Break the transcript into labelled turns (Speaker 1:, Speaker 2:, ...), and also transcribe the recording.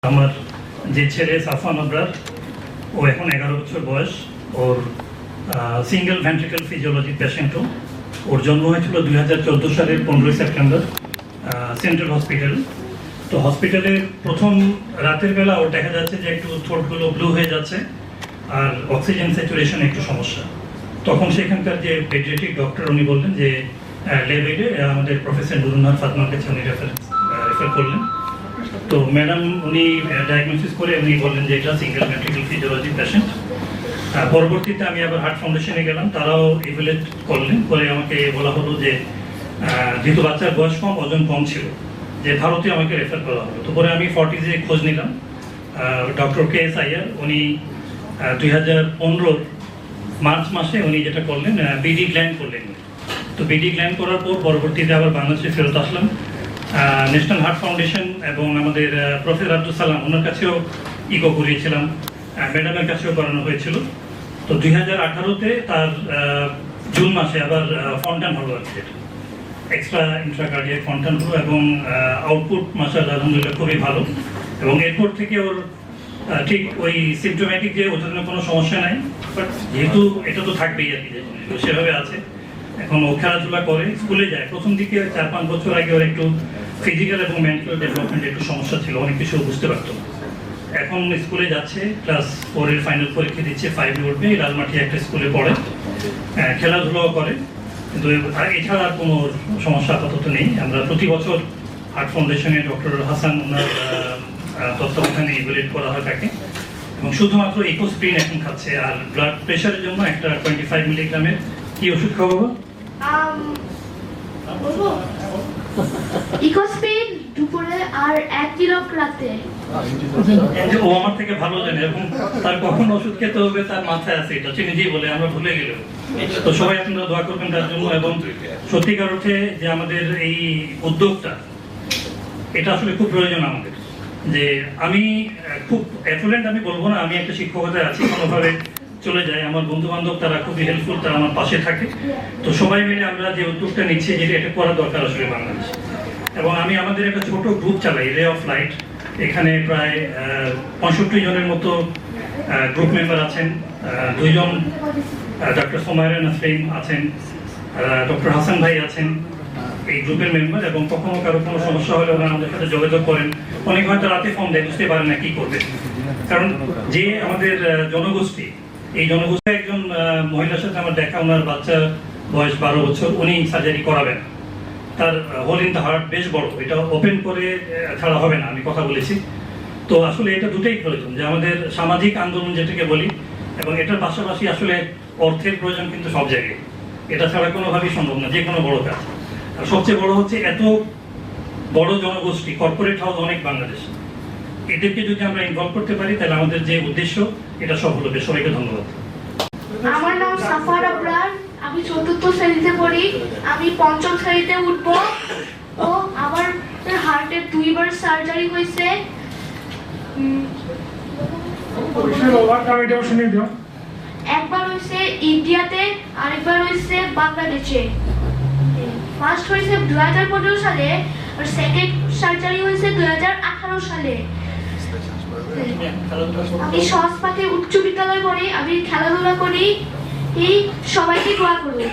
Speaker 1: আমার যে ছেলে সাফওয়ান আবরার, ও এখন 11 বছর বয়স। ওর সিঙ্গেল ভেন্ট্রিকল ফিজিওলজি পেশেন্টও। ওর জন্ম হয়েছিল 2014 সালের 15 সেপ্টেম্বর সেন্ট্রাল হসপিটাল। তো হসপিটালের প্রথম রাতের বেলা ওর দেখা যাচ্ছে যে একটু ঠোঁটগুলো ব্লু হয়ে যাচ্ছে আর অক্সিজেন স্যাচুরেশন একটু সমস্যা। তখন সেখানকার যে পেডিয়াট্রিক ডক্টর উনি বললেন যে লেবেডে আমাদের প্রফেসর নুরুন্নাহার ফাতেমার কাছে উনি রেফার করলেন। তো ম্যাডাম উনি ডায়াগনোসিস করে উনি বললেন যে এটা সিঙ্গেল ভেন্ট্রিকল ফিজিওলজি পেশেন্ট। পরবর্তীতে আমি আবার হার্ট ফাউন্ডেশনে গেলাম, তারাও ইভ্যালুয়েট করলেন। পরে আমাকে বলা হলো যে যেহেতু বাচ্চার বয়স কম, ওজন কম ছিল, যে ভারতে আমাকে রেফার করা হলো। তো পরে আমি ফর্টিজে খোঁজ নিলাম। ডক্টর KS আইয়ার উনি 2015 মার্চ মাসে উনি যেটা করলেন বিডি গ্ল্যান্ড করলেন। তো বিডি গ্ল্যান্ড করার পর পরবর্তীতে আবার বাংলাদেশে ফেরত আসলাম। ন্যাশনাল হার্ট ফাউন্ডেশন এবং আমাদের প্রফেসর আব্দুল সালাম ওনার কাছেও ইকো করিয়েছিলাম, ম্যাডামের কাছেও করানো হয়েছিল। তো 2018-তে তার জুন মাসে আবার ফন্টান হলো আর কি, এক্সট্রা ইন্ট্রাকার্ডিয়াক ফন্টান হলো এবং আউটপুট মাশাআল্লাহ আলহামদুলিল্লাহ খুবই ভালো। এবং এরপর থেকে ওর ঠিক ওই সিমটোম্যাটিক যে ওর জন্য কোনো সমস্যা নাই, বাট যেহেতু এটা তো থাকবেই আর কি, সেভাবে আছে। এখন ও খেলাধুলা করে, স্কুলে যায়। প্রথম দিকে 4-5 বছর আগে ওর একটু ফিজিক্যাল এবং মেন্টাল ডেভেলপমেন্ট একটু সমস্যা ছিল, অনেক কিছু বুঝতে পারতো না। এখন স্কুলে যাচ্ছে, ক্লাস 4 এর ফাইনাল পরীক্ষা দিচ্ছে, 5 এ উঠবে। লালমাটি একটা স্কুলে পড়ে, খেলাধুলাও করে, কিন্তু এছাড়া আর কোনো সমস্যা আপাতত নেই। আমরা প্রতি বছর হার্ট ফাউন্ডেশনে ডক্টর হাসান ওনার তত্ত্বাবধানে ইভ্যালুয়েট করা হয় তাকে, এবং শুধুমাত্র ইকোস্প্রিন এখন খাচ্ছে। আর ব্লাড প্রেশারের জন্য একটা 25 মিলিগ্রামের কি ওষুধ খাওয়াবো?
Speaker 2: ইকোস্প্রিন দুপুরে আর 1 কিলো রাতে।
Speaker 1: ও আমার থেকে ভালো জানে, এবং তার কখন ওষুধ খেতে হবে তার মাথায় আছে, এটা নিজেই বলে, আমরা ভুলে গেলেও। তো সবাই আপনারা দোয়া করবেন তার জন্য। এবং সত্যিকার অর্থে যে আমাদের এই উদ্যোগটা, এটা আসলে খুব প্রয়োজন আমাদের। যে আমি খুব অ্যাফুলেন্ট আমি বলবো না, আমি একটা শিক্ষকতায় আছি, কোনোভাবে চলে যায়। আমার বন্ধু বান্ধব তারা খুবই হেল্পফুল, তারা আমার পাশে থাকে। তো সবাই মিলে আমরা যে উদ্যোগটা নিচ্ছি, যেটা এটা করা দরকার আসলে বাংলাদেশ। এবং আমি আমাদের একটা ছোট গ্রুপ চালাই, রে অফ লাইট। এখানে প্রায় 65 জনের মতো গ্রুপ মেম্বার আছেন। 2 জন ডক্টর সোমায়রা নাসরিন আছেন, ডক্টর হাসান ভাই আছেন এই গ্রুপের মেম্বার। এবং কখনো কারো কোনো সমস্যা হলে ওনারা আমাদের সাথে যোগাযোগ করেন। অনেক হয়তো রাতে ফোন দেয়, বুঝতে পারেন না কি করবে। কারণ যে আমাদের জনগোষ্ঠী, এই জনগোষ্ঠী একজন মহিলার সাথে আমার দেখা, ওনার বাচ্চার বয়স 12 বছর, উনি সার্জারি করাবেন। তার হোল ইন দ্য হার্ট বেশ বড়, এটা ওপেন করে ছাড়া হবে না, আমি কথা বলেছি। তো আসলে এটা দুটোই প্রয়োজন, যে আমাদের সামাজিক আন্দোলন যেটাকে বলি, এবং এটার পাশাপাশি আসলে অর্থের প্রয়োজন কিন্তু সব জায়গায়। এটা ছাড়া কোনোভাবেই সম্ভব না, যে কোনো বড় কাজ। আর সবচেয়ে বড় হচ্ছে এত বড় জনগোষ্ঠী, কর্পোরেট হাউস অনেক বাংলাদেশ, এদেরকে যদি আমরা ইনভলভ করতে পারি, তাহলে আমাদের যে উদ্দেশ্য এটা সফল হবে। সবাইকে ধন্যবাদ।
Speaker 2: আমার নাম সাফওয়ান আবরার, আমি 4র্থ শ্রেণীতে পড়ি। আমি 5ম শ্রেণীতে উঠবো। ও আমার হার্টের 2বার সার্জারি হয়েছে। একবার হয়েছে ইন্ডিয়াতে, আরেকবার হয়েছে বাংলাদেশে। ফার্স্ট হয়েছে 2015 সালে, আর সেকেন্ড সার্জারি হয়েছে 2018 সালে। আমি সহজপাঠে উচ্চ বিদ্যালয়ে পড়ি, আমি খেলাধুলা করি। এই সবাইকে দোয়া করুন।